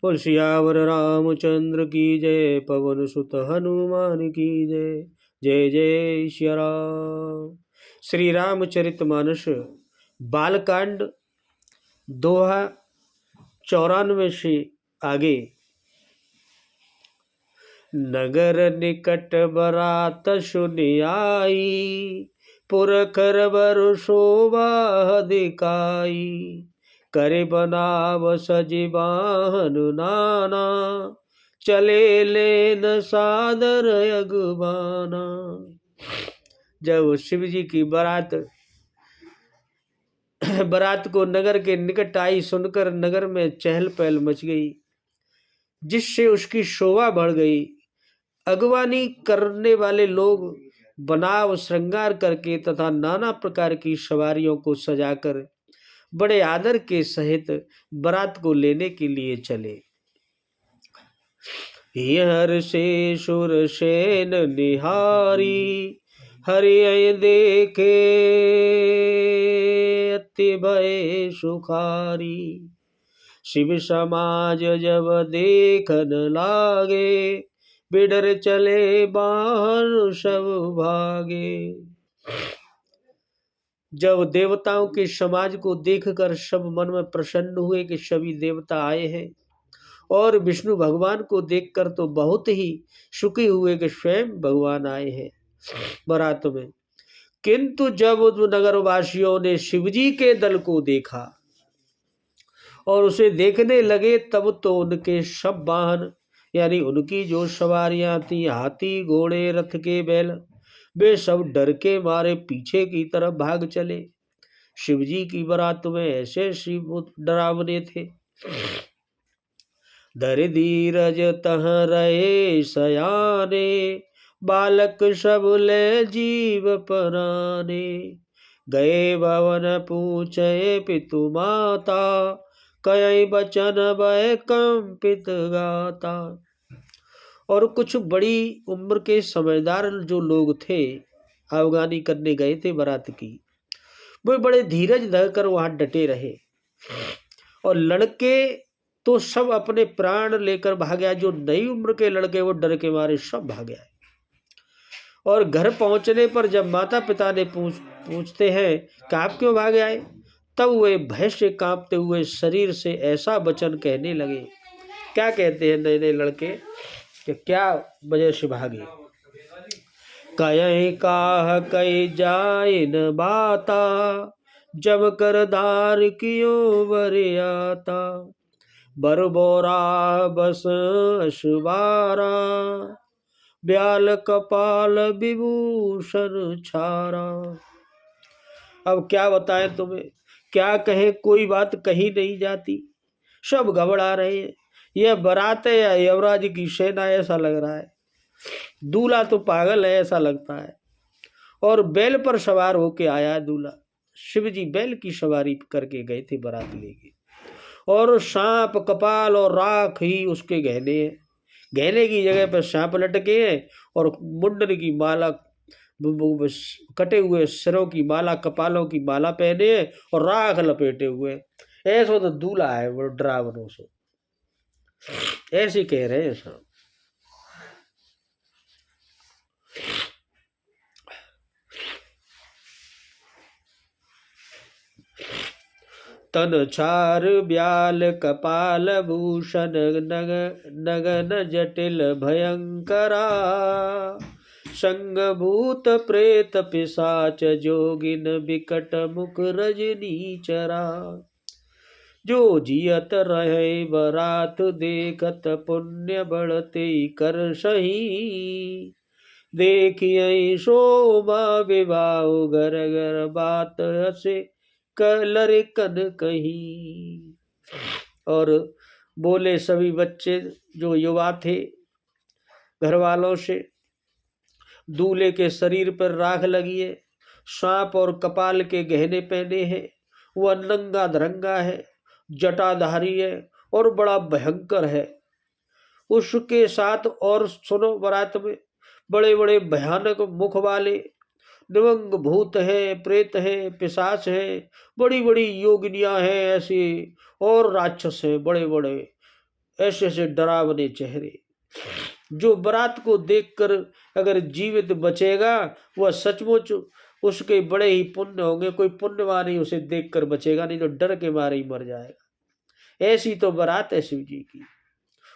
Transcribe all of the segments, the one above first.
बोल सियावर रामचंद्र की जय, पवन सुत हनुमान की जय। जय जय श्री राम। श्री रामचरितमानस बालकांड दोहा 94 से आगे। नगर निकट बरात सुनि आई, पुरखर बर शोभा दिखाई। करे बनाव सजीवाहन नाना, चले लेन सादर अगवाना। जब शिव जी की बारात को नगर के निकट आई, सुनकर नगर में चहल पहल मच गई, जिससे उसकी शोभा बढ़ गई। अगवानी करने वाले लोग बनाव श्रृंगार करके तथा नाना प्रकार की सवारियों को सजाकर बड़े आदर के सहित बारात को लेने के लिए चले। हर से सुर सेन निहारी, हरि देखे अति भय सुखारी। शिव समाज जब देखन लागे, बिडर चले बाहर सब भागे। जब देवताओं के समाज को देखकर सब मन में प्रसन्न हुए कि सभी देवता आए हैं, और विष्णु भगवान को देखकर तो बहुत ही सुखी हुए कि स्वयं भगवान आए हैं बारात में। किंतु जब नगरवासियों ने शिवजी के दल को देखा और उसे देखने लगे, तब तो उनके सब वाहन यानी उनकी जो सवारियां थी, हाथी घोड़े रथ के बैल, वे सब डर के मारे पीछे की तरफ भाग चले। शिवजी की बारात में ऐसे शिव डरावने थे। धर धीरज तह रहे सयाने, बालक सब ले जीव पराने। गए भवन पूछे पितु माता, कई बचन भय कंपित गाता। और कुछ बड़ी उम्र के समझदार जो लोग थे, अवगानी करने गए थे बारात की, वे बड़े धीरज धरकर वहां डटे रहे। और लड़के तो सब अपने प्राण लेकर भागे। जो नई उम्र के लड़के वो डर के मारे सब भागे आए। और घर पहुंचने पर जब माता पिता ने पूछते हैं कि आप क्यों भागे आए, तब वे भय से कांपते हुए शरीर से ऐसा वचन कहने लगे। क्या कहते हैं नए नए लड़के कि क्या वजह से भागे। कहीं काह कई जाए न बाता, जब कर धार कियो बरियाता। बरबोरा बस अशुबारा, ब्याल कपाल विभूषण छारा। अब क्या बताएं तुम्हें, क्या कहें, कोई बात कही नहीं जाती, सब घबरा रहे हैं। यह बारात है या यमराज की सेना ऐसा लग रहा है। दूल्हा तो पागल है ऐसा लगता है। और बैल पर सवार होके आया दूल्हा। शिवजी बैल की सवारी करके गए थे बारात लेके। और सांप कपाल और राख ही उसके गहने हैं। गहने की जगह पर सांप लटके हैं और मुंडन की माला, कटे हुए सिरों की माला, कपालों की माला पहने हैं और राख लपेटे हुए। ऐसा तो दूल्हा है वो ड्रावनों से, ऐसे कह रहे हैं सब। तन छार ब्याल कपाल भूषण, नगन जटिल भयंकरा। संग भूत प्रेत पिशाच, जोगिन बिकट मुख रजनी चरा। जो जियत रहे बरात देखत, पुण्य बढ़ते कर सही। देखिए शोभा विवाह, घर घर बात हसे कलर कन कहीं। और बोले सभी बच्चे जो युवा थे घर वालों से, दूल्हे के शरीर पर राख लगी है, सांप और कपाल के गहने पहने हैं, वह नंगा धरंगा है, जटाधारी है और बड़ा भयंकर है। उसके साथ और सुनो, बारात में बड़े बड़े भयानक मुख वाले निवंग भूत है, प्रेत है, पिशाच है, बड़ी बड़ी योगिनियां हैं ऐसी, और राक्षस है बड़े बड़े। ऐसे ऐसे डरावने चेहरे। जो बारात को देखकर अगर जीवित बचेगा वह सचमुच उसके बड़े ही पुण्य होंगे। कोई पुण्यवान ही उसे देखकर बचेगा, नहीं तो डर के मारे ही मर जाएगा। ऐसी तो बारात है शिव जी की,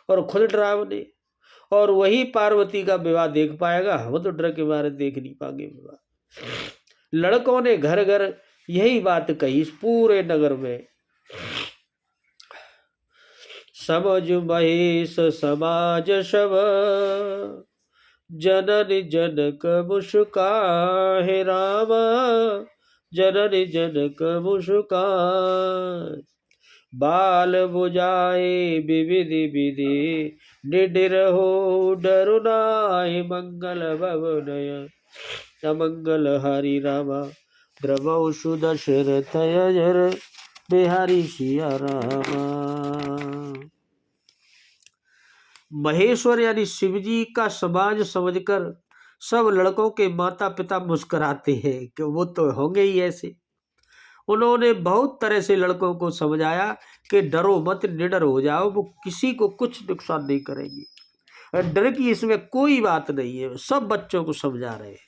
और खुद डरावने। और वही पार्वती का विवाह देख पाएगा, हम तो डर के मारे देख नहीं पाएंगे विवाह। लड़कों ने घर घर यही बात कही इस पूरे नगर में। समझ महेश समाज शव, जननी जनक मुस्काहे रामा, जननी जनक मुस्कान। बाल बुझाए विविधि विधि, निडर हो डरु नाहि, मंगल भवनय अमंगल हरि रामा, द्रवौ सुदशरथ अजर, बिहारी सिया रामा। महेश्वर यानी शिवजी का समाज समझकर सब लड़कों के माता पिता मुस्कुराते हैं कि वो तो होंगे ही ऐसे। उन्होंने बहुत तरह से लड़कों को समझाया कि डरो मत, निडर हो जाओ, वो किसी को कुछ नुकसान नहीं करेंगे। डर की इसमें कोई बात नहीं है, सब बच्चों को समझा रहे हैं।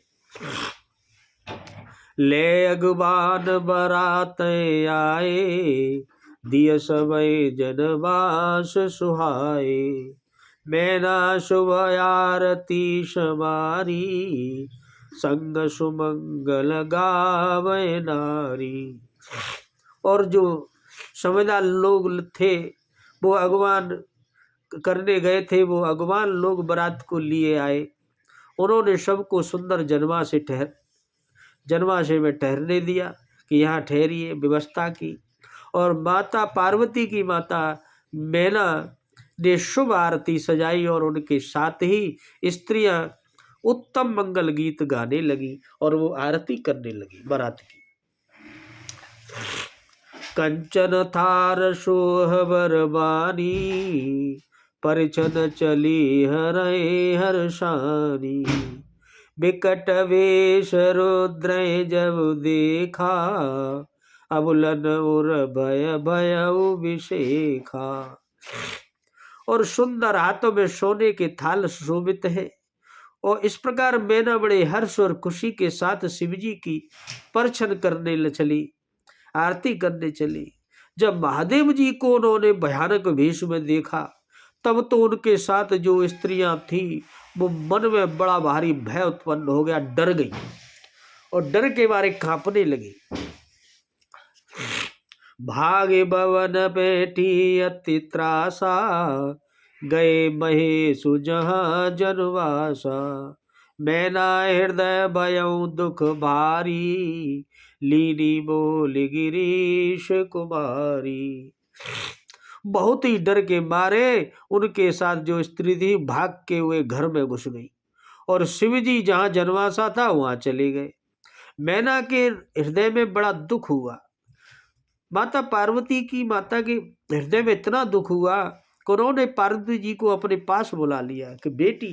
ले अगवान बरात आए, दिय समय जनवास सुहाए, मैना शुभ आरती समारी, संग सुमंगल गावे नारी। और जो समझदार लोग थे वो अगवान करने गए थे, वो अगवान लोग बारात को लिए आए। उन्होंने सबको सुंदर जन्माशय में ठहरने दिया कि यहाँ ठहरिए, व्यवस्था की। और माता पार्वती की माता मैना ने शुभ आरती सजाई और उनके साथ ही स्त्रियां उत्तम मंगल गीत गाने लगी और वो आरती करने लगी बारात की। कंचन थार सोहबर बानी, परिछन चली हरे हर्षानी, बिकट वेश रुद्र जब देखा, अबुलन उर भय भयउ विशेखा। और सुंदर हाथों में सोने के थाल शोभित है। और इस प्रकार मैना बड़े हर्ष और खुशी के साथ शिवजी की परछन करने चली, आरती करने चली। जब महादेव जी को उन्होंने भयानक वेश में देखा तब तो उनके साथ जो स्त्रियां थी वो मन में बड़ा भारी भय उत्पन्न हो गया, डर गई और डर के मारे कांपने लगी। भागे भवन बैठी अति त्रासा, गए महेशु जहाँ जनवासा, मैना हृदय भयउ दुख भारी, लीनी बोल गिरीश कुमारी। बहुत ही डर के मारे उनके साथ जो स्त्री थी भाग के हुए घर में घुस गई और शिवजी जहाँ जनवासा था वहां चले गए। मैना के हृदय में बड़ा दुख हुआ। माता पार्वती की माता के हृदय में इतना दुख हुआ कि उन्होंने पार्वती जी को अपने पास बुला लिया कि बेटी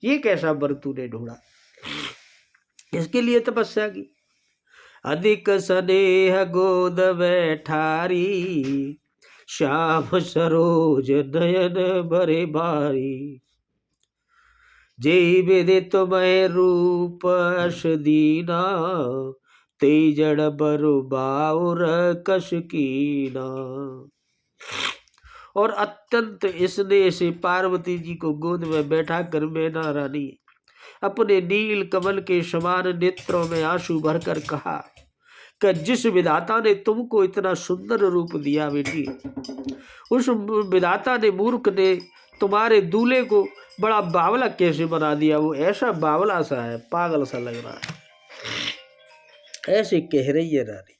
ये कैसा वर तूने ढूंढा। इसके लिए तपस्या की। अधिक स्नेह गोद बैठारी, श्याम सरोज नयन भरे भारी, जय विदित मय रूप अस दीना, ते जड़ बरु बाउर कश कीना। और अत्यंत स्नेह से पार्वती जी को गोद में बैठा कर मैना रानी अपने नील कमल के समान नेत्रों में आंसू भरकर कहा कि जिस विधाता ने तुमको इतना सुंदर रूप दिया बेटी, उस विधाता ने मूर्ख ने तुम्हारे दूल्हे को बड़ा बावला कैसे बना दिया। वो ऐसा बावला सा है, पागल सा लग रहा है। ऐसे कह रही है रानी।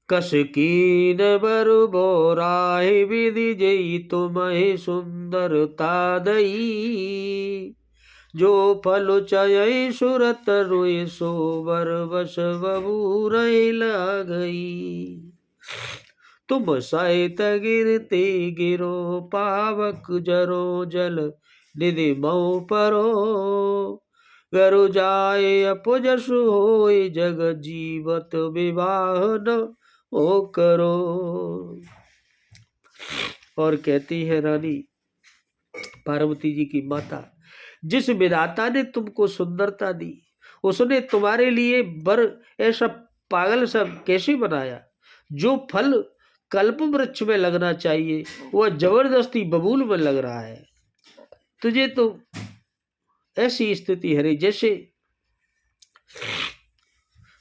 कस कीन बरु बोराहि, विधि जई तुम्हें सुंदरता दई, जो फल चय सुरत रोय सोबर बस बबू रही गई। तुम सहित गिरते गिरो, पावक जरो जल निधि मऊ परो। गरु जाए अपजसु होय, जग जीवत विवाह न हो करो। और कहती है रानी पार्वती जी की माता, जिस विधाता ने तुमको सुंदरता दी, उसने तुम्हारे लिए वर ऐसा पागल सब कैसे बनाया? जो फल कल्प वृक्ष में लगना चाहिए वह जबरदस्ती बबूल में लग रहा है। तुझे तो ऐसी स्थिति है रे जैसे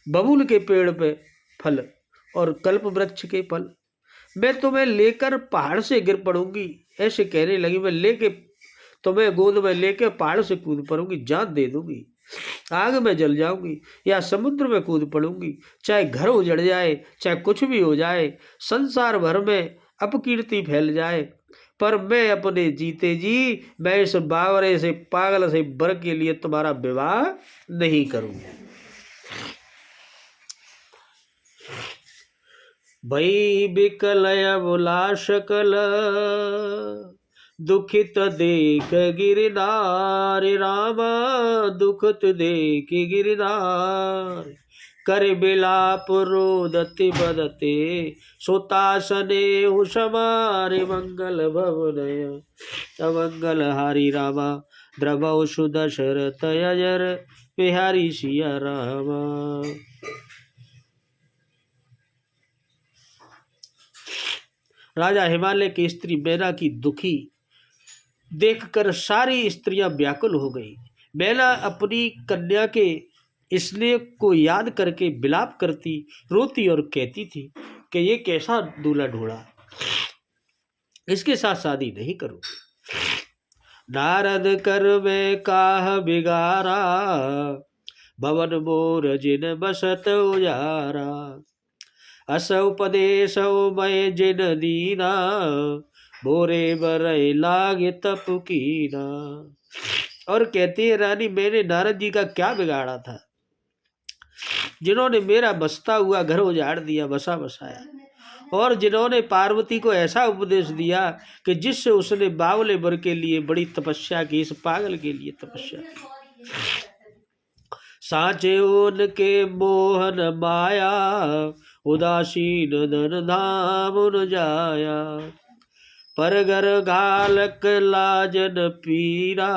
बबूल के पेड़ पे फल और कल्प वृक्ष के फल। मैं तुम्हें लेकर पहाड़ से गिर पड़ूंगी, ऐसे कहने लगी। मैं लेके तुम्हें गोद में लेके पहाड़ से कूद पड़ूंगी, जान दे दूंगी, आग में जल जाऊंगी या समुद्र में कूद पड़ूंगी। चाहे घर उजड़ जाए, चाहे कुछ भी हो जाए, संसार भर में अपकीर्ति फैल जाए, पर मैं अपने जीते जी मैं इस बावरे से पागल से वर के लिए तुम्हारा विवाह नहीं करूंगा। भई बिकलय बुला शकल, दुखित देख गिरनार। रामा दुखित देख गिरनार, कर बिलाप रोदति बदते। सुतासने समारे, मंगल भवनय अमंगल हारी। रामा द्रवौ सुदशरथ अजर, बिहारी सिया रामा। राजा हिमालय की स्त्री मैना की दुखी देखकर सारी स्त्रियां व्याकुल हो गई। मैना अपनी कन्या के स्नेह को याद करके विलाप करती, रोती और कहती थी कि ये कैसा दूल्हा ढूंढा, इसके साथ शादी नहीं करूं। नारद कर में काह बिगारा, भवन मोर जिन बसत उजारा। अस उपदेश मय जिन दीना, बोरे बरय लागे तप कीना। और कहती है रानी, मैंने नारद जी का क्या बिगाड़ा था, जिन्होंने मेरा बसता हुआ घर उजाड़ दिया, बसा बसाया, और जिन्होंने पार्वती को ऐसा उपदेश दिया कि जिससे उसने बावले वर के लिए बड़ी तपस्या की, इस पागल के लिए तपस्या की। साचे उनके मोहन माया, उदासीन धन धाम न जाया। पर घर घालक लाजन पीरा,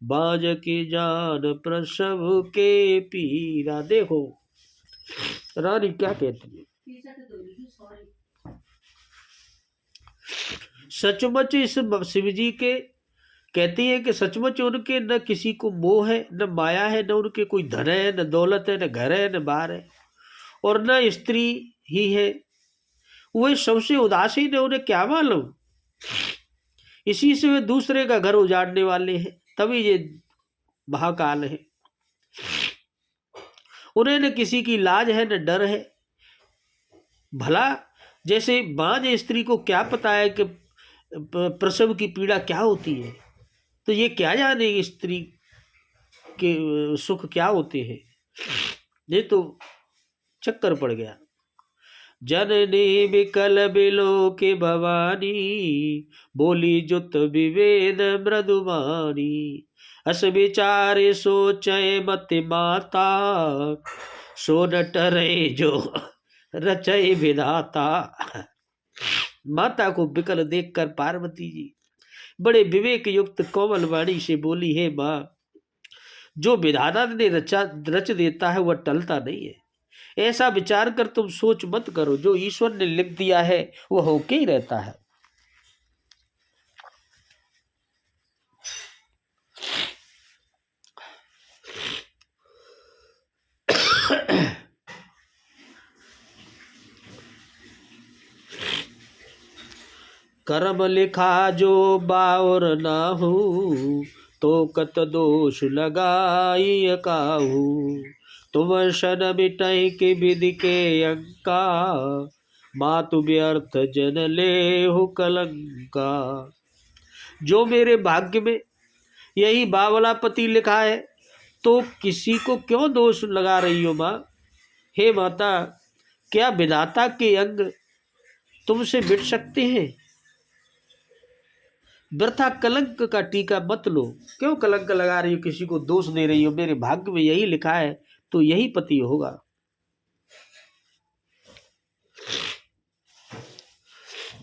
बाज की जान प्रसव के पीरा। देखो रानी क्या कहती है, सचमुच इस शिव जी के कहती है कि सचमुच उनके न किसी को मोह है, न माया है, न उनके कोई धन है, न दौलत है, न घर है, न बार है, और न स्त्री ही है। वो सबसे उदासीन है, उन्हें क्या मालूम, इसी से वे दूसरे का घर उजाड़ने वाले हैं, तभी ये महाकाल है। उन्हें न किसी की लाज है, न डर है। भला जैसे बांझ स्त्री को क्या पता है कि प्रसव की पीड़ा क्या होती है, तो ये क्या जाने स्त्री के सुख क्या होते हैं। ये तो चक्कर पड़ गया। जननी बिकल बिलो के भवानी, बोली जुत विवेद मृदुमानी। अस विचारे सोचे मत माता, सो न टरे जो रचय विधाता। माता को बिकल देखकर पार्वती जी बड़े विवेक युक्त कोमल वाणी से बोली, है माँ, जो विधाता ने रच देता है वह टलता नहीं है। ऐसा विचार कर तुम सोच मत करो, जो ईश्वर ने लिख दिया है वह होके ही रहता है। कर्म लिखा जो बावर ना हो, तो कत दोष लगाई काहू। तुम शन मिटई के विधि के अंका, मातु व्यर्थ जन ले हो कलंका। जो मेरे भाग्य में यही बावला पति लिखा है, तो किसी को क्यों दोष लगा रही हो माँ। हे माता, क्या विधाता के अंग तुमसे मिट सकते हैं? वृथा कलंक का टीका मत लो। क्यों कलंक लगा रही हो, किसी को दोष दे रही हो? मेरे भाग्य में यही लिखा है तो यही पति होगा।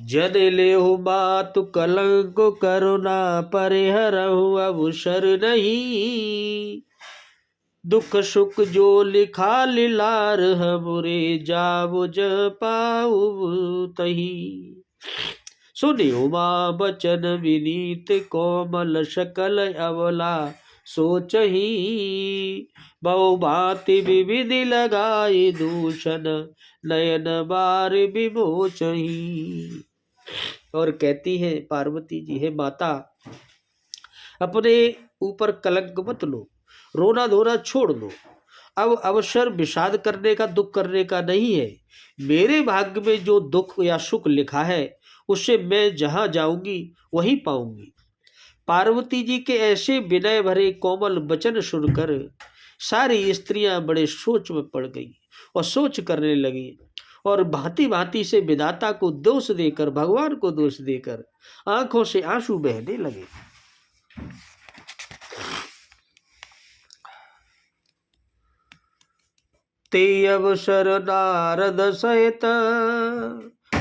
जन लेहु मातु कलंक करुणा परिहरहु अवसर नहीं। दुख सुख जो लिखा लिलार हमरे जावु ज पाऊ तही। सुनि उमा बचन विनीत कोमल सकल अवला सोचही। बहु भांति विविधि लगाई दूषण नयन बार विमोचही। और कहती है पार्वती जी, हे माता, अपने ऊपर कलंक मत लो, रोना धोना छोड़ दो। अब अवसर विषाद करने का, दुख करने का नहीं है। मेरे भाग्य में जो दुख या सुख लिखा है उससे मैं जहां जाऊंगी वही पाऊंगी। पार्वती जी के ऐसे विनय भरे कोमल वचन सुनकर सारी स्त्रियां बड़े सोच में पड़ गई और सोच करने लगी और भांति भांति से विधाता को दोष देकर, भगवान को दोष देकर आंखों से आंसू बहने लगे। ते अवसर नारद सहित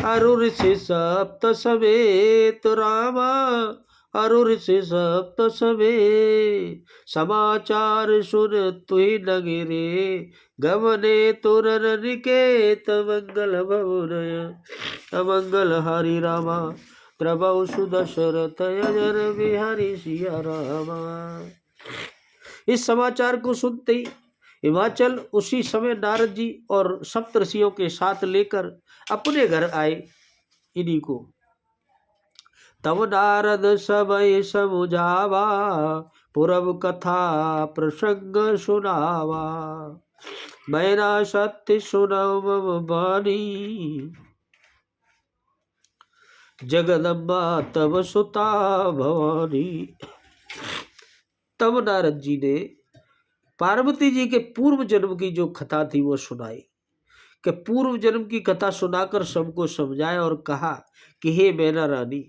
अरुर से सप्त सवेत रामा। अरुर से सप्त सवे समाचार सुन तुहि नगिरे। गमने तुरन निकेत मंगल भवनय अमंगल हरि रामा। प्रभु सुदशरथ अजर बिहारी सिया रामा। इस समाचार को सुनते ही हिमाचल उसी समय नारद जी और सप्तऋषियों के साथ लेकर अपने घर आए इन्हीं को। तब नारद सबय समुझावा पूर्व कथा प्रसंग सुनावा। मैना सत्य सुनव बानी जगदम्बा तब सुता भवानी। तब नारद जी ने पार्वती जी के पूर्व जन्म की जो कथा थी वो सुनाई, कि पूर्व जन्म की कथा सुनाकर सबको समझाया और कहा कि हे मैना रानी,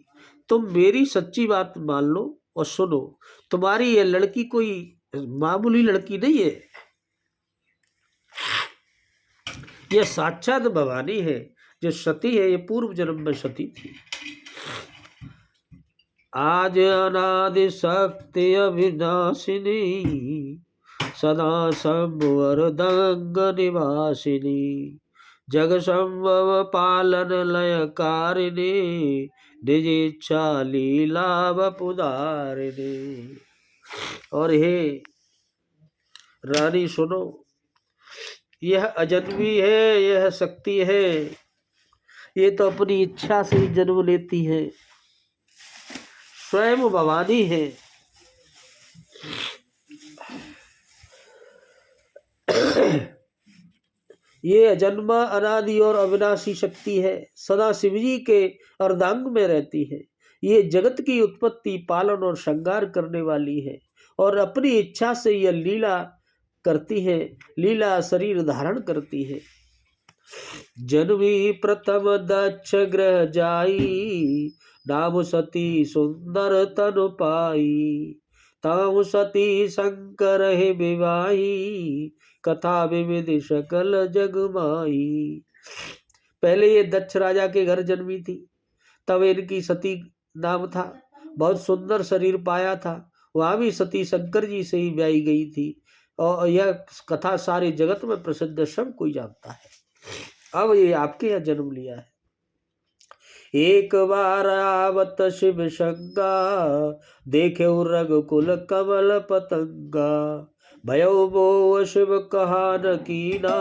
तुम मेरी सच्ची बात मान लो और सुनो। तुम्हारी ये लड़की कोई मामूली लड़की नहीं है, यह साक्षात भवानी है। जो सती है ये पूर्व जन्म में सती थी। आज अनादि शक्ति अविनाशिनी सदा संवर दंग निवासिनी। जग संभव पालन लय कारिणी निज इच्छा लीला वपुदारिणी। और हे रानी सुनो, यह अजन्मी है, यह शक्ति है, ये तो अपनी इच्छा से ही जन्म लेती है, स्वयं भवानी है। ये अजन्मा अनादि और अविनाशी शक्ति है, सदा शिवजी के अर्धांग में रहती है। ये जगत की उत्पत्ति, पालन और श्रृंगार करने वाली है और अपनी इच्छा से यह लीला करती है, लीला शरीर धारण करती है। जन्मी प्रथम दक्ष ग्रह जाई नाम सती सुंदर तनु पाई। ताऊ सती शंकर है विवाही कथा विविधि सकल जगमाई। पहले ये दक्ष राजा के घर जन्मी थी, तब इनकी सती नाम था। बहुत सुंदर शरीर पाया था, वहां भी सती शंकर जी से ही ब्याही गई थी और यह कथा सारे जगत में प्रसिद्ध, सब कोई जानता है। अब ये आपके यहाँ जन्म लिया है। एक बार आवत शिव शंका देखे रघुकुल कमल पतंगा। भयो बो शिव कहा न कीना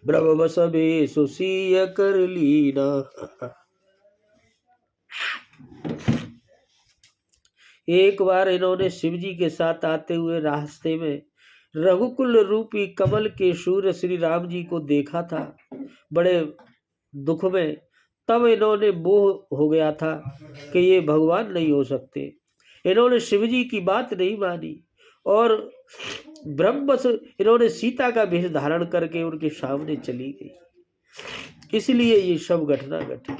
ब्रह्म बस सुसीय कर लीना। एक बार इन्होंने शिवजी के साथ आते हुए रास्ते में रघुकुल रूपी कमल के सूर्य श्री राम जी को देखा था, बड़े दुख में। तब इन्होंने मोह हो गया था कि ये भगवान नहीं हो सकते। इन्होंने शिवजी की बात नहीं मानी और ब्रह्मस इन्होंने सीता का वेश धारण करके उनके सामने चली गई। इसलिए ये सब घटना घटी।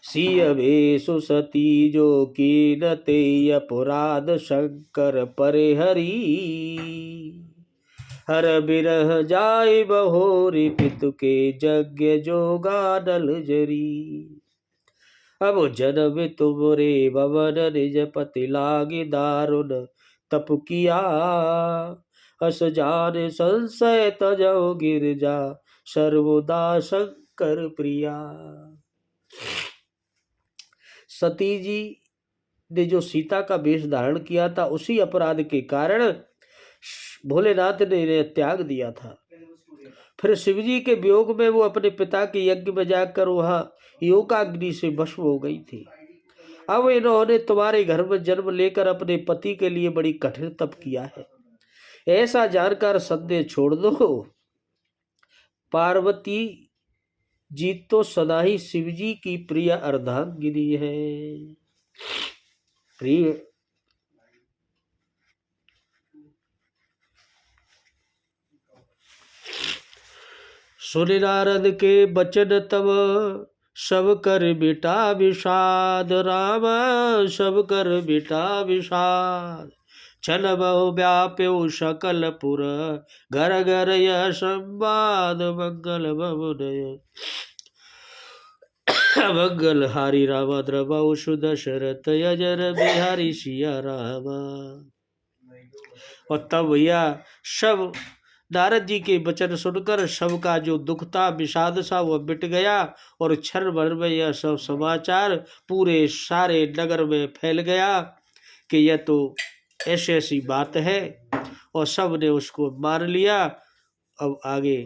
सिय भेषु सती जो कीनते अपराध शंकर परे हरि। हर बिरह जाय बहोरी पितु के यज्ञ जोगानल जरी। अब जन्म तुमरे भवन निज पति लागे दारुण तप किया। अस जान संशय तजौ गिरजा सर्वदा शंकर प्रिया। सती जी ने जो सीता का वेश धारण किया था, उसी अपराध के कारण भोलेनाथ ने इन्हें त्याग दिया था। फिर शिवजी के वियोग में वो अपने पिता के यज्ञ में जाकर वहां योगाग्नि से भस्म हो गई थी। अब इन्होंने तुम्हारे घर में जन्म लेकर अपने पति के लिए बड़ी कठिन तप किया है, ऐसा जानकर संदेह छोड़ दो। पार्वती जी तो सदा ही शिवजी की प्रिय अर्धांगिनी है। प्रिय सुन नारद के बचन तब सब कर बेटा विषाद। राम सब कर बेटा विषाद। छल बहु व्याप्यो सकल पुर घर घर यह संवाद। मंगल भवन मंगल हारी राम द्रवौ सुदशरथ यजन बिहारी सिया राम। और तब भैया सब नारद जी के वचन सुनकर सबका जो दुख था, विषाद सा, वह मिट गया। और क्षण भर में यह सब समाचार पूरे सारे नगर में फैल गया कि यह तो ऐसी ऐसी बात है, और सब ने उसको मान लिया। अब आगे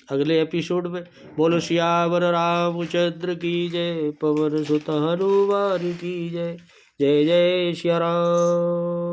अगले एपिसोड में बोलो सियावर रामचंद्र की जय, पवन सुत हनुमान की जय। जय जय सिया राम।